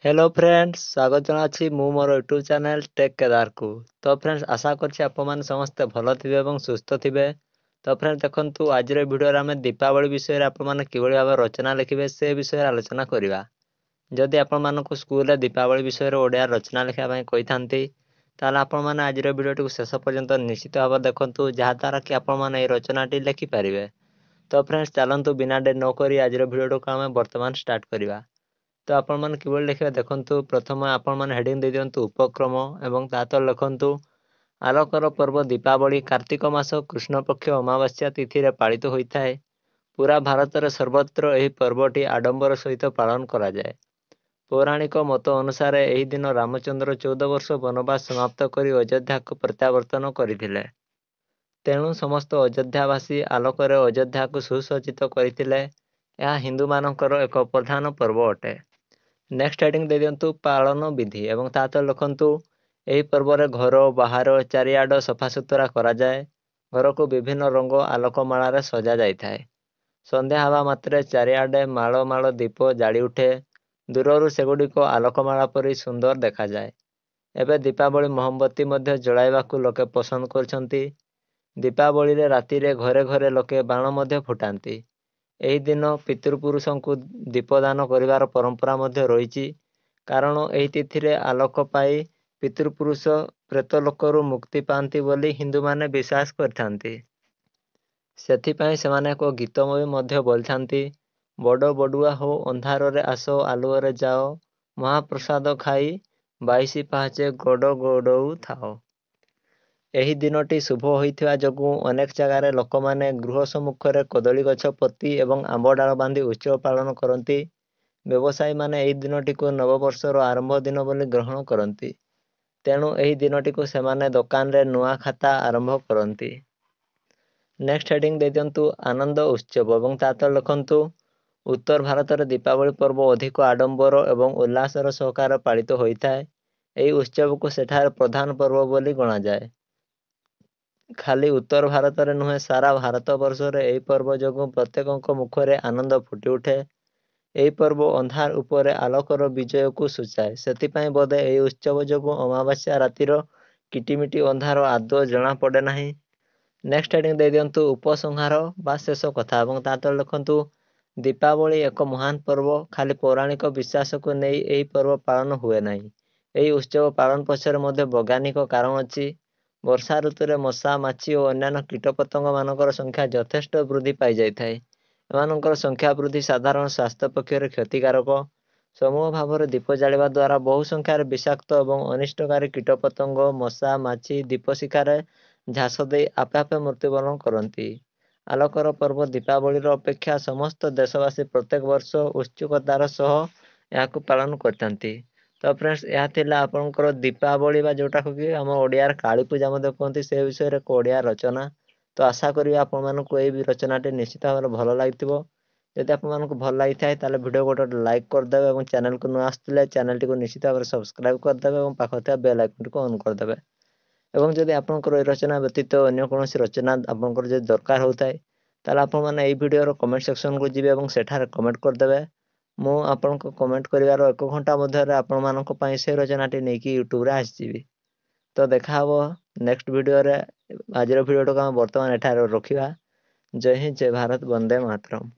Hello friends स्वागत जनाछि मु मोर YouTube channel take Kedar को। तो फ्रेंड्स आशा करछि आपण माने समस्त भलो थिबे एवं सुस्थ थिबे। तो फ्रेंड्स देखंतु आज रे वीडियो रे हम दीपावली विषय रे आपण माने किबळी भाबे रचना लिखिबे से विषय रे आलोचना करिवा। जदि आपण मानको स्कूल रे दीपावली विषय रे ओडिया रचना लिखिबा पई कहिथांती ताले आपण माने आज रे वीडियो को शेष पर्यंत निश्चित भाबे देखंतु जहा तारा कि आपण माने ए रचनाटी लिखि परिबे। तो फ्रेंड्स चलंतु बिना डे न करी आज रे वीडियो को हम वर्तमान स्टार्ट करिवा। तो आपण माने किबळी लिखिबा देखंतु प्रथम आपण माने हेडिंग दे दियंतु उपक्रम एवं ता तो लिखंतु आलोकर पर्व दीपावली कार्तिक मास कृष्ण पक्ष अमावास्या तिथि रे पालित होइथाय। पूरा भारत रे सर्वत्र एही पर्वटी आडंबर सहित पालन करा जाय। पौराणिक मत अनुसार एही दिन रामचंद्र 14 वर्ष वनवास समाप्त करी अयोध्या को प्रत्यावर्तन करिथिले। तेणु समस्त अयोध्यावासी आलोकरे अयोध्या को सुसज्जित करिथिले। यह हिंदू मानकर एक प्रधान पर्व अटे। नेक्स्ट हेडिंग दे दियंतु पालन विधि एवं ता लिखंतु एही पर्व रे घर बाहर चारियाड सफा सुतरा करा जाए। घर को विभिन्न रंग आलोकमाला रे सजा जाइथाय। संध्या हवा मात्रे चारियाडे माଳ माଳ दीप जाली उठे। दूररु सेगुडिको आलोकमाला परि सुंदर देखा जाए। एबे दीपावली मोहम्बती मध्य जळाइबाकू लोके पसंद करछंती। दीपावली रे राति रे घरे घरे लोके बाण मध्य फुटांती। एही दिन पितृपुरुषंकु दीपदान करिवार परंपरा मध्य रहिछि। कारण एही तिथि रे आलोक पाई पितृपुरुष प्रेत लोकरु मुक्ति पांती बोली हिंदू माने विश्वास करथांती। सेथिपाई सेमाने एको गीतमय मध्य बोलथांती। बड़ बडुआ हो अंधार रे आसो आलुओ रे जाओ। महाप्रसाद खाई 22 पाहाचे गड़ गड़ौ थाओ। एही दिनटी शुभ होइथिबा जोगु अनेक जगारे लोकमाने गृह सम्मुखरे कदली गछ पति एवं आंब डाल बांधी उत्सव पालन करती। व्यवसायी माने एही दिनटी को नववर्षर आरंभ दिन बोली ग्रहण करती। तेणु एही दिनटी को सेमाने दुकान रे नुआ खाता आरंभ करती। नेक्स्ट हेडिंग दे दियंतु आनंद उत्सव एवं ता लिखंतु उत्तर भारत रे दीपावली पर्व अधिक आडंबर एवं उल्लासर सहकार पालित होइथाय। एही उत्सव को सेठार प्रधान पर्व बोली गणा जाए। खाली उत्तर भारत रे नुहे सारा भारत वर्ष रे एही पर्व जोगु प्रत्येकक मुखरे आनंद फुटी उठे। एही पर्व अंधार उपरे आलोकर विजय को सूचाए। सेथिपाई बोधे एही उत्सव जोगु अमावास्या रातिर किटिमिटी अंधार आदौ जना पड़े नाही। नेक्स्ट हेडिंग दे दियंतु उपसंहार बा शेष कथा एवं ता लिखंतु दीपावली एक महान पर्व। खाली पौराणिक विश्वास को नहीं एही पर्व पालन हुए नाही। एही उत्सव पालन पछरे मध्य वैज्ञानिक कारण अछि। वर्षा ऋतु रे मशा माछी और अन्यान्य कीटपतंग मानकर संख्या यथेष्ट वृद्धि पाई जाइथाय। एमानकर संख्या वृद्धि साधारण स्वास्थ्य पक्षरे क्षतिकारक। समूह भाव रे दीप जालिबा द्वारा बहु संख्यार विषाक्त एवं अनिष्टकारी कीटपतंग मशा माछी दीप शिखारे झास दे आपे आपे मृत्युवरण करती। आलोकर पर्व दीपावली अपेक्षा समस्त देशवासी प्रत्येक वर्ष उत्सुकतार सह याकू पालन करथांती। तो फ्रेंड्स यह थिला आपनकर दीपावली बा जोटा कि हम ओडियार काली पूजा मध्य कहते से विषय रे ओडिया रचना। तो आशा करी आपण मानकू एही रचनाटी निश्चित भाव भल लागिथिबो। यदि आपण मानकू भल लागिथाय ताले वीडियो गोटे लाइक करदेबे एवं चैनल को न आसथिले चैनल टी को निश्चित भाव सब्सक्राइब करदेबे एवं पाखो थिबा बेल आइकन को ऑन करदेबे। एवं जदि आपनकर ए रचना व्यतीत अन्य कोनोसी रचना आपनकर जे दरकार होताय ताले आपण माने एही वीडियो रो कमेंट सेक्शन को जिबे एवं सेठारे कमेंट करदेबे। मु आपनको कमेंट करिवार 1 घंटा मध्य रे आपण मानक पई से रचनाटी नेकी यूट्यूब रे आसीबी। तो देखा हबो नेक्स्ट वीडियो रे। आज वीडियो को हम वर्तमान एठारे रखिबा। जय हिंद जय भारत वंदे मातरम।